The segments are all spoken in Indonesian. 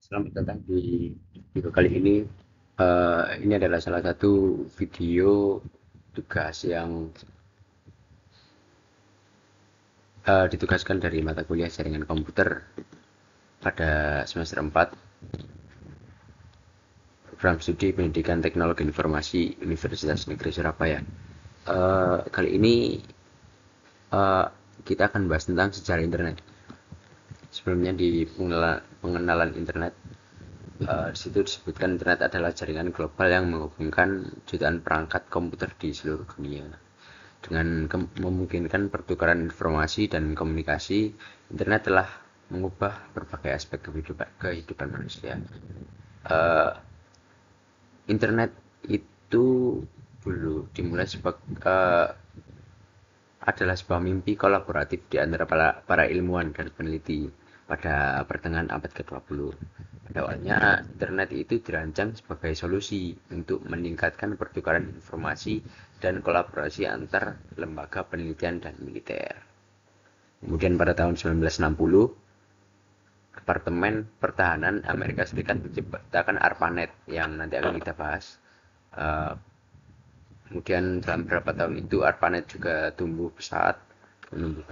Selamat datang di video kali ini. Ini adalah salah satu video tugas yang ditugaskan dari mata kuliah jaringan komputer pada semester 4 program studi pendidikan teknologi informasi Universitas Negeri Surabaya. Kali ini eh, kita akan bahas tentang sejarah internet. Sebelumnya di pengenalan internet, di situ disebutkan internet adalah jaringan global yang menghubungkan jutaan perangkat komputer di seluruh dunia. Dengan memungkinkan pertukaran informasi dan komunikasi, internet telah mengubah berbagai aspek kehidupan manusia. Uh, Internet itu dulu dimulai adalah sebuah mimpi kolaboratif di antara para ilmuwan dan peneliti pada pertengahan abad ke-20. Pada awalnya, internet itu dirancang sebagai solusi untuk meningkatkan pertukaran informasi dan kolaborasi antar lembaga penelitian dan militer. Kemudian pada tahun 1960, Departemen Pertahanan Amerika Serikat menciptakan ARPANET yang nanti akan kita bahas. Uh, Kemudian dalam beberapa tahun itu ARPANET juga tumbuh pesat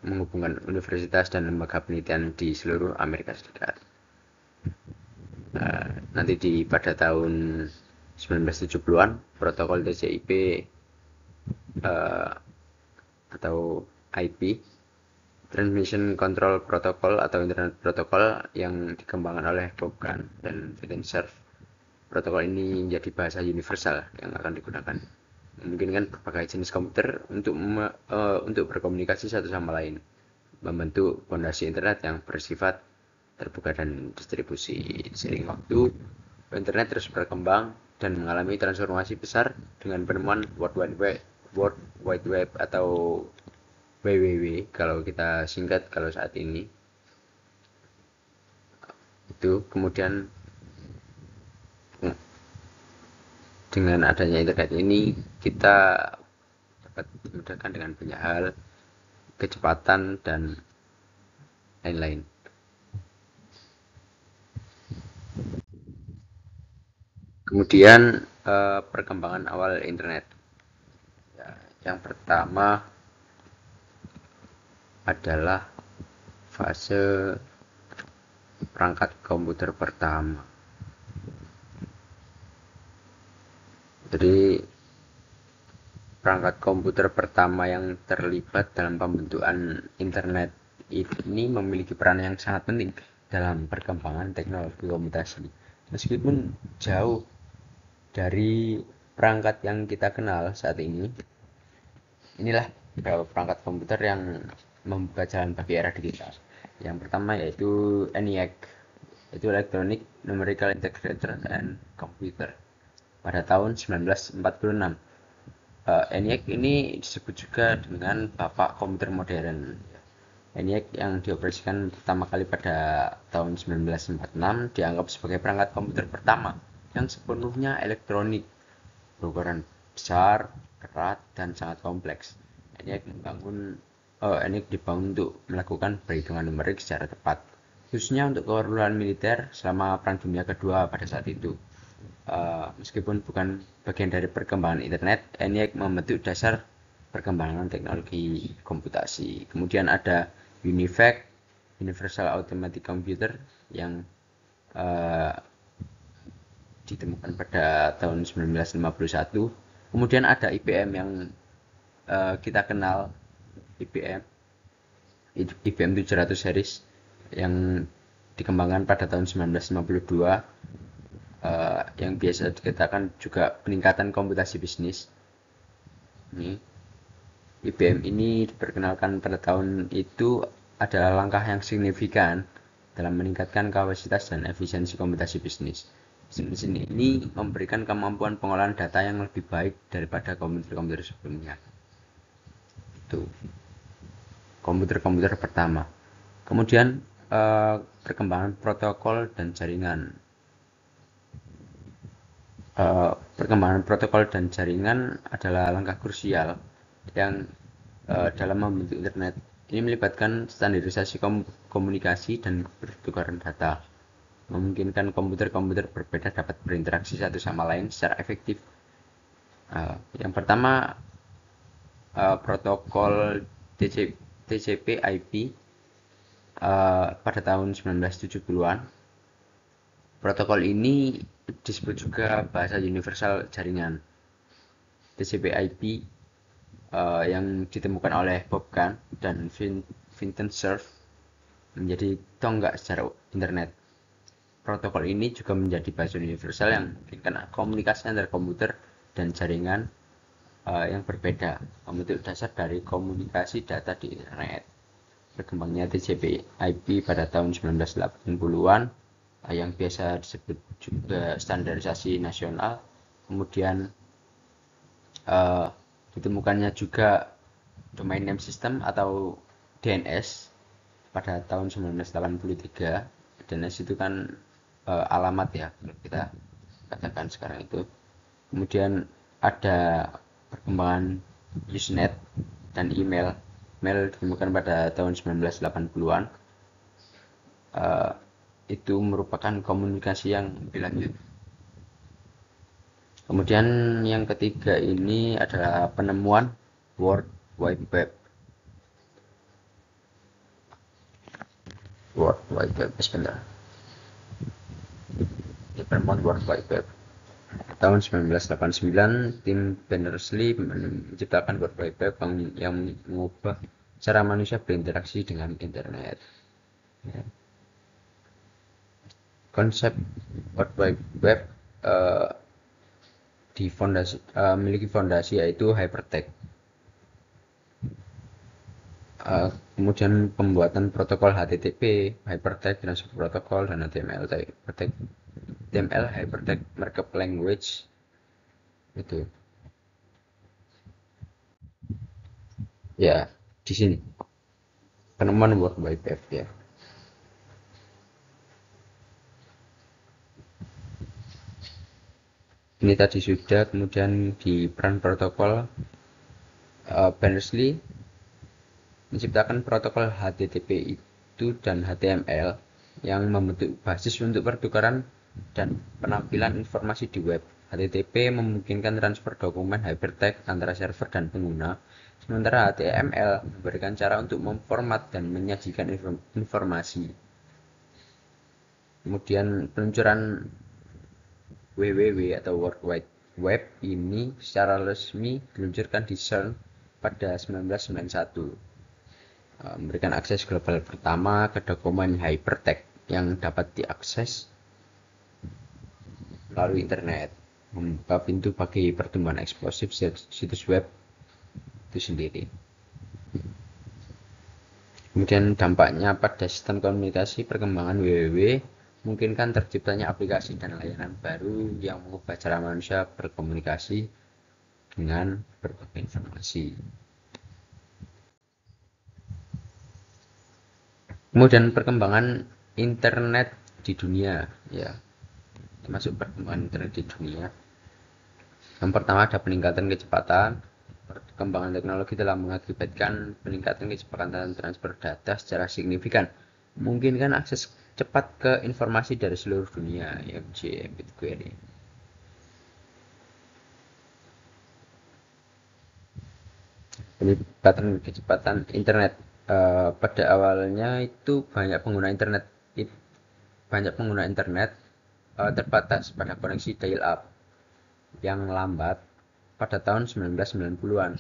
menghubungkan universitas dan lembaga penelitian di seluruh Amerika Serikat. Nanti pada tahun 1970-an protokol TCP atau IP, Transmission Control Protocol atau Internet Protocol yang dikembangkan oleh Bob Kahn dan Vincent Cerf. Protokol ini menjadi bahasa universal yang akan digunakan, memungkinkan berbagai jenis komputer untuk berkomunikasi satu sama lain, membentuk fondasi internet yang bersifat terbuka dan distribusi. Seiring waktu, internet terus berkembang dan mengalami transformasi besar dengan penemuan World Wide Web atau WWW kalau kita singkat kalau saat ini. Itu kemudian dengan adanya internet ini kita dapat dimudahkan dengan banyak hal, kecepatan dan lain-lain. Kemudian perkembangan awal internet. Ya, yang pertama adalah fase perangkat komputer pertama. Jadi perangkat komputer pertama yang terlibat dalam pembentukan internet ini memiliki peran yang sangat penting dalam perkembangan teknologi komunikasi. Meskipun jauh dari perangkat yang kita kenal saat ini, inilah beberapa perangkat komputer yang membuka jalan bagi era digital. Yang pertama yaitu ENIAC, itu Electronic Numerical Integrator and Computer, pada tahun 1946. ENIAC ini disebut juga dengan bapak komputer modern. ENIAC yang dioperasikan pertama kali pada tahun 1946 dianggap sebagai perangkat komputer pertama yang sepenuhnya elektronik, berukuran besar, berat, dan sangat kompleks. ENIAC dibangun untuk melakukan perhitungan numerik secara tepat, khususnya untuk keperluan militer selama Perang Dunia Kedua pada saat itu. Meskipun bukan bagian dari perkembangan internet, ENIAC membentuk dasar perkembangan teknologi komputasi. Kemudian ada UNIVAC, Universal Automatic Computer, yang uh, ditemukan pada tahun 1951. Kemudian ada IBM yang kita kenal, IBM IBM 700 series yang dikembangkan pada tahun 1952, yang biasa dikatakan juga peningkatan komputasi bisnis. Ini IBM ini diperkenalkan pada tahun itu adalah langkah yang signifikan dalam meningkatkan kapasitas dan efisiensi komputasi bisnis. Mesin ini memberikan kemampuan pengolahan data yang lebih baik daripada komputer-komputer sebelumnya. Itu komputer-komputer pertama. Kemudian perkembangan protokol dan jaringan. Perkembangan protokol dan jaringan adalah langkah krusial yang dalam membentuk internet. Ini melibatkan standarisasi komunikasi dan pertukaran data. memungkinkan komputer-komputer berbeda dapat berinteraksi satu sama lain secara efektif. Yang pertama, protokol TCP/IP pada tahun 1970-an. Protokol ini disebut juga bahasa universal jaringan. TCP/IP yang ditemukan oleh Bob Kahn dan Vinton Cerf menjadi tonggak secara internet. Protokol ini juga menjadi bahasa universal yang memungkinkan komunikasi antara komputer dan jaringan yang berbeda, membentuk dasar dari komunikasi data di internet. Berkembangnya TCP/IP pada tahun 1980-an yang biasa disebut juga standarisasi nasional. Kemudian ditemukannya juga Domain Name System atau DNS pada tahun 1983. DNS itu kan alamat ya, kalau kita katakan sekarang itu. Kemudian ada perkembangan Usenet dan email. Email ditemukan pada tahun 1980-an. Itu merupakan komunikasi yang lebih lanjut. Kemudian yang ketiga ini adalah penemuan World Wide Web. World Wide Web, sebentar. Penemuan World Wide Web. Tahun 1989, tim Berners-Lee menciptakan World Wide Web yang mengubah cara manusia berinteraksi dengan internet. Konsep World Wide Web memiliki fondasi yaitu hypertext. Kemudian pembuatan protokol HTTP, Hypertext Transfer Protocol, dan HTML Hypertext Markup Language itu. Ya, di sini penemuan World Wide Web ya. Ini tadi sudah. Kemudian di peran protokol, Berners-Lee menciptakan protokol HTTP itu dan HTML yang membentuk basis untuk pertukaran dan penampilan informasi di web. HTTP memungkinkan transfer dokumen hypertext antara server dan pengguna, sementara HTML memberikan cara untuk memformat dan menyajikan informasi. Kemudian peluncuran WWW atau World Wide Web ini secara resmi diluncurkan di CERN pada 1991, memberikan akses global pertama ke dokumen hypertext yang dapat diakses melalui internet, membuka pintu bagi pertumbuhan eksplosif situs web itu sendiri. Kemudian dampaknya pada sistem komunikasi, perkembangan WWW memungkinkan terciptanya aplikasi dan layanan baru yang mengubah cara manusia berkomunikasi dengan berbagai informasi. Kemudian perkembangan internet di dunia, ya, termasuk perkembangan internet di dunia. Yang pertama ada peningkatan kecepatan. Perkembangan teknologi telah mengakibatkan peningkatan kecepatan transfer data secara signifikan, memungkinkan akses cepat ke informasi dari seluruh dunia, FJ Rapid Query. Peningkatan kecepatan internet, pada awalnya itu banyak pengguna internet terbatas pada koneksi dial-up yang lambat pada tahun 1990-an.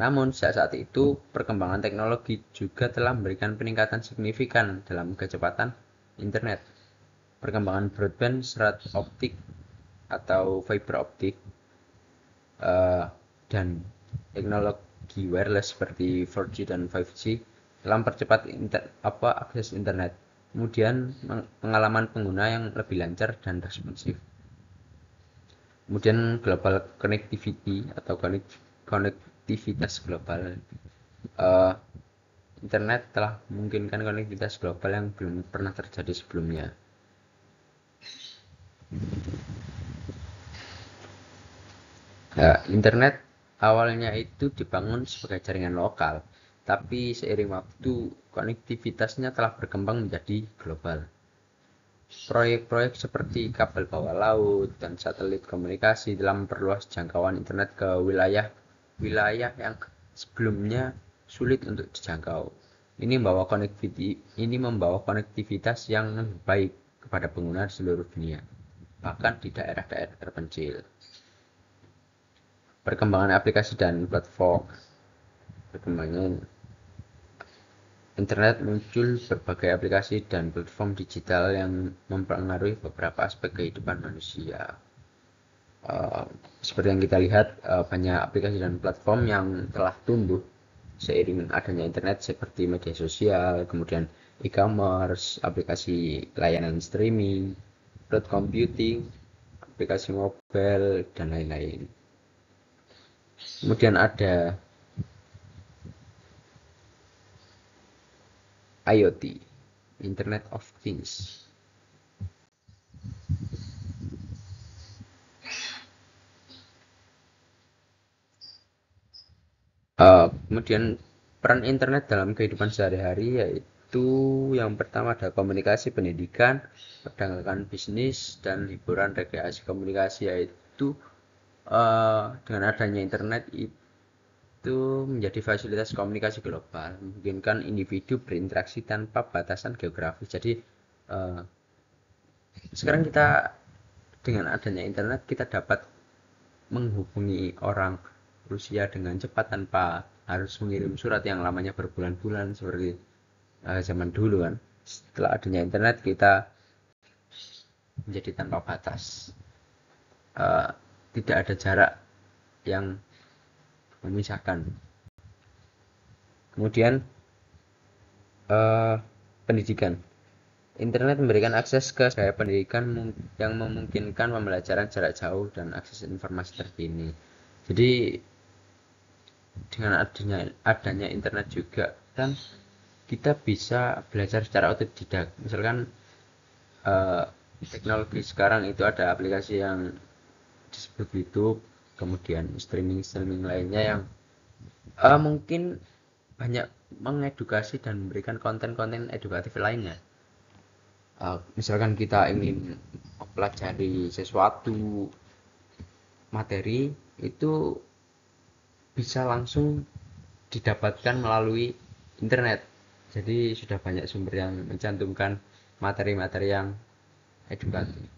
Namun saat itu perkembangan teknologi juga telah memberikan peningkatan signifikan dalam kecepatan internet. Perkembangan broadband serat optik atau fiber optik dan teknologi wireless seperti 4G dan 5G telah mempercepat akses internet. Kemudian pengalaman pengguna yang lebih lancar dan responsif. Kemudian global connectivity atau konektivitas global. Internet telah memungkinkan konektivitas global yang belum pernah terjadi sebelumnya. Internet awalnya itu dibangun sebagai jaringan lokal, tapi seiring waktu konektivitasnya telah berkembang menjadi global. Proyek-proyek seperti kabel bawah laut dan satelit komunikasi telah memperluas jangkauan internet ke wilayah yang sebelumnya sulit untuk dijangkau. Ini membawa konektivitas yang lebih baik kepada pengguna di seluruh dunia, bahkan di daerah-daerah terpencil. Perkembangan aplikasi dan platform. Perkembangan internet, muncul berbagai aplikasi dan platform digital yang mempengaruhi beberapa aspek kehidupan manusia. Seperti yang kita lihat, banyak aplikasi dan platform yang telah tumbuh seiring adanya internet seperti media sosial, kemudian e-commerce, aplikasi layanan streaming, cloud computing, aplikasi mobile, dan lain-lain. Kemudian ada IoT, Internet of Things. Kemudian peran internet dalam kehidupan sehari-hari yaitu yang pertama ada komunikasi, pendidikan, perdagangan, bisnis, dan hiburan, rekreasi. Komunikasi yaitu dengan adanya internet itu menjadi fasilitas komunikasi global, memungkinkan individu berinteraksi tanpa batasan geografis. Jadi sekarang kita dengan adanya internet kita dapat menghubungi orang Rusia dengan cepat tanpa harus mengirim surat yang lamanya berbulan-bulan seperti zaman dulu kan. Setelah adanya internet kita menjadi tanpa batas, tidak ada jarak yang memisahkan. Kemudian pendidikan. Internet memberikan akses ke gaya pendidikan yang memungkinkan pembelajaran jarak jauh dan akses informasi terkini. Jadi dengan adanya internet juga kan kita bisa belajar secara otodidak. Misalkan teknologi sekarang itu ada aplikasi yang disebut YouTube, kemudian streaming lainnya yang mungkin banyak mengedukasi dan memberikan konten-konten edukatif lainnya. Misalkan kita ingin mempelajari sesuatu materi itu bisa langsung didapatkan melalui internet. Jadi sudah banyak sumber yang mencantumkan materi-materi yang edukatif.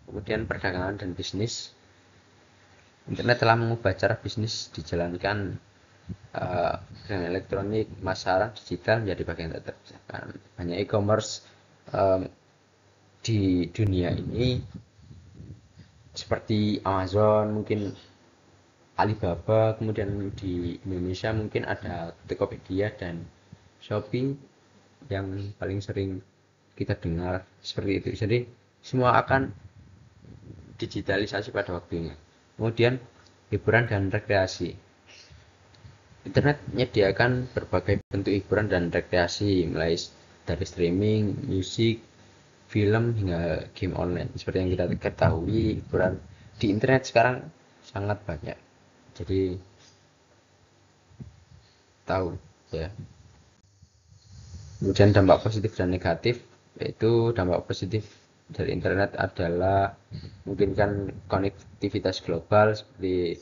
Kemudian perdagangan dan bisnis. Internet telah mengubah cara bisnis dijalankan dengan elektronik, pemasaran digital menjadi bagian tak terpisahkan. Banyak e-commerce di dunia ini seperti Amazon, mungkin Alibaba, kemudian di Indonesia mungkin ada Tokopedia dan Shopee yang paling sering kita dengar seperti itu. Jadi semua akan digitalisasi pada waktunya. Kemudian hiburan dan rekreasi. Internet menyediakan berbagai bentuk hiburan dan rekreasi, mulai dari streaming, musik, film, hingga game online. Seperti yang kita ketahui, hiburan di internet sekarang sangat banyak. Jadi tahu ya. Kemudian dampak positif dan negatif, yaitu dampak positif dari internet adalah memungkinkan konektivitas global seperti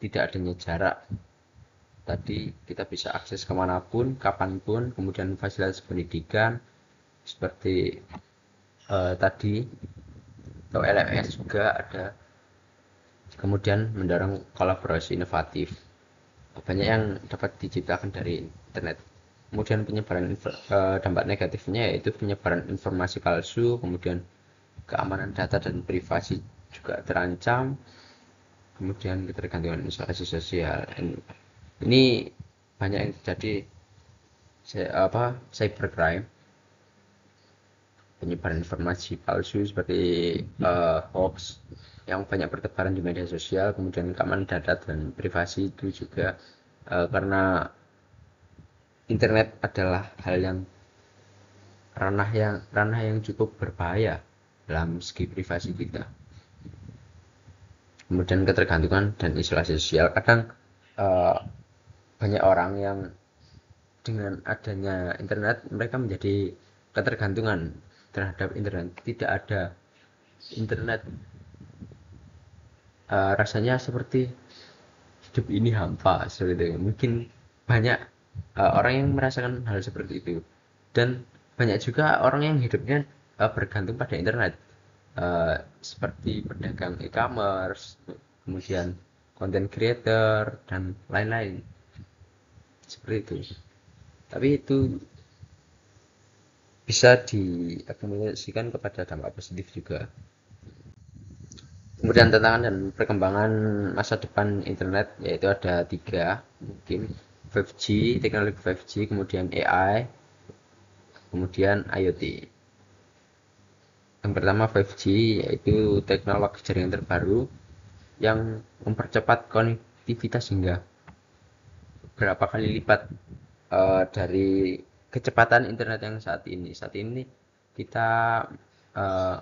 tidak adanya jarak. Tadi kita bisa akses kemanapun, kapanpun. Kemudian fasilitas pendidikan seperti tadi atau LMS juga ada. Kemudian mendorong kolaborasi inovatif. Banyak yang dapat diciptakan dari internet. Kemudian penyebaran dampak negatifnya yaitu penyebaran informasi palsu, kemudian keamanan data dan privasi juga terancam, kemudian ketergantungan isolasi sosial. Ini banyak yang terjadi cybercrime, penyebaran informasi palsu seperti hoax yang banyak bertebaran di media sosial, kemudian keamanan data dan privasi itu juga karena internet adalah hal yang ranah yang cukup berbahaya dalam segi privasi kita. Kemudian ketergantungan dan isolasi sosial. Kadang banyak orang yang dengan adanya internet mereka menjadi ketergantungan terhadap internet, tidak ada internet, rasanya seperti hidup ini hampa seperti itu. Mungkin banyak orang yang merasakan hal seperti itu, dan banyak juga orang yang hidupnya bergantung pada internet, seperti pedagang e-commerce, kemudian content creator dan lain-lain seperti itu. Tapi itu bisa diakumulasikan kepada dampak positif juga. Kemudian tantangan dan perkembangan masa depan internet yaitu ada 3 mungkin: 5G, teknologi 5G, kemudian AI, kemudian IoT. Yang pertama 5G, yaitu teknologi jaringan terbaru yang mempercepat konektivitas hingga berapa kali lipat dari kecepatan internet yang saat ini. Saat ini kita uh,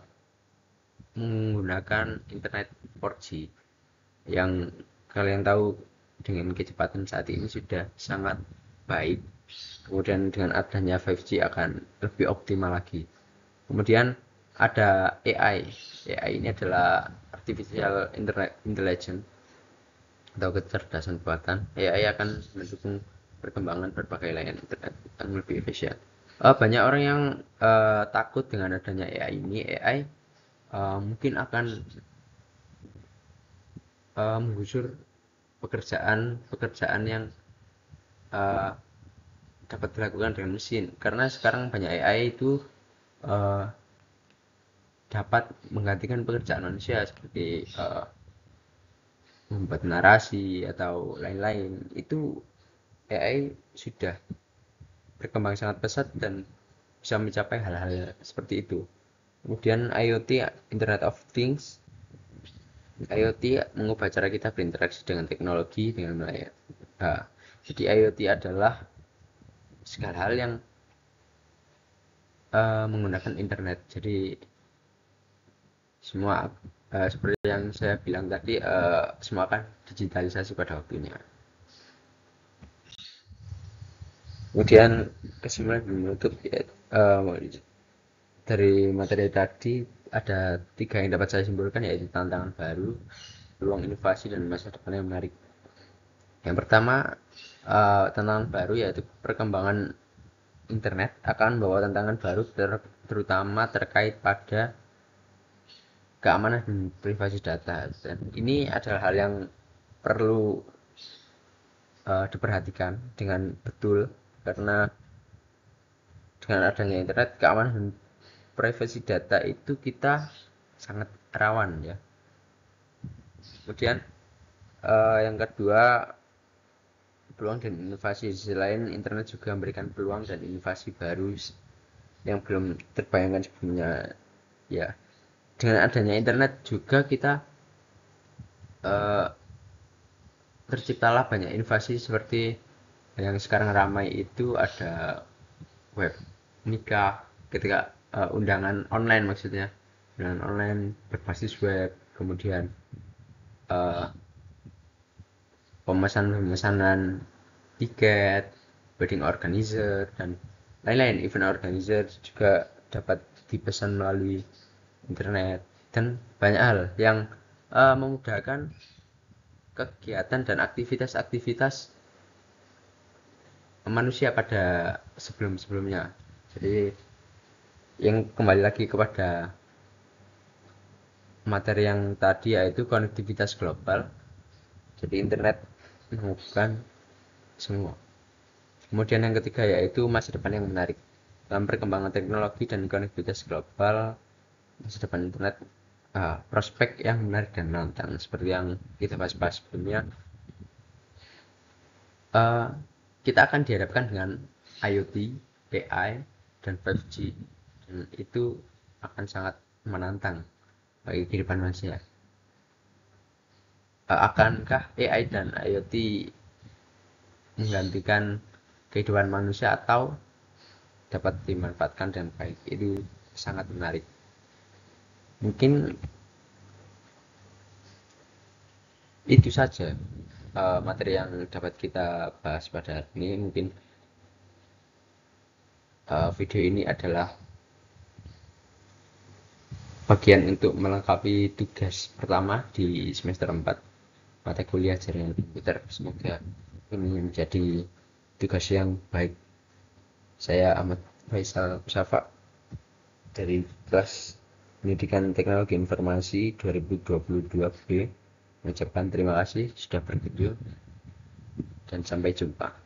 menggunakan internet 4G yang kalian tahu dengan kecepatan saat ini sudah sangat baik. Kemudian dengan adanya 5G akan lebih optimal lagi. Kemudian ada AI. AI ini adalah artificial intelligence atau kecerdasan buatan. AI akan mendukung perkembangan berbagai layanan internet yang lebih efisien. Banyak orang yang takut dengan adanya AI ini. AI mungkin akan menggusur pekerjaan yang uh, dapat dilakukan dengan mesin, karena sekarang banyak AI itu uh, dapat menggantikan pekerjaan manusia seperti membuat narasi atau lain-lain. Itu AI sudah berkembang sangat pesat dan bisa mencapai hal-hal seperti itu. Kemudian IoT, Internet of Things. IoT mengubah cara kita berinteraksi dengan teknologi dengan melayani. Jadi IoT adalah segala hal yang menggunakan internet. Jadi semua seperti yang saya bilang tadi, semua akan digitalisasi pada waktunya. Kemudian kesimpulan menutup ya, dari materi tadi ada 3 yang dapat saya simpulkan, yaitu tantangan baru, peluang inovasi, dan masa depan yang menarik. Yang pertama, tantangan baru yaitu perkembangan internet akan membawa tantangan baru terutama terkait pada keamanan dan privasi data, dan ini adalah hal yang perlu diperhatikan dengan betul, karena dengan adanya internet, keamanan dan privasi data itu kita sangat rawan ya. Kemudian yang kedua, peluang dan inovasi. Di sisi lain, internet juga memberikan peluang dan inovasi baru yang belum terbayangkan sebelumnya ya. Dengan adanya internet juga kita terciptalah banyak inovasi seperti yang sekarang ramai itu ada web nikah, ketika undangan online, maksudnya undangan online berbasis web, kemudian pemesanan tiket, wedding organizer, dan lain-lain. Event organizer juga dapat dipesan melalui internet, dan banyak hal yang memudahkan kegiatan dan aktivitas-aktivitas manusia pada sebelum-sebelumnya. Jadi yang kembali lagi kepada materi yang tadi, yaitu konektivitas global. Jadi internet menghubungkan semua. Kemudian yang ketiga yaitu masa depan yang menarik. Dalam perkembangan teknologi dan konektivitas global, masa depan internet prospek yang menarik dan menantang. Seperti yang kita bahas sebelumnya, kita akan dihadapkan dengan IoT, AI, dan 5G, dan itu akan sangat menantang bagi kehidupan manusia. Akankah AI dan IoT menggantikan kehidupan manusia atau dapat dimanfaatkan dengan baik? Itu sangat menarik. Mungkin itu saja materi yang dapat kita bahas pada hari ini. Mungkin video ini adalah bagian untuk melengkapi tugas pertama di semester 4 mata kuliah jaringan komputer. Semoga ini menjadi tugas yang baik. Saya Ahmad Faisal Musafa dari kelas Pendidikan Teknologi Informasi 2022B mengucapkan terima kasih sudah berkunjung dan sampai jumpa.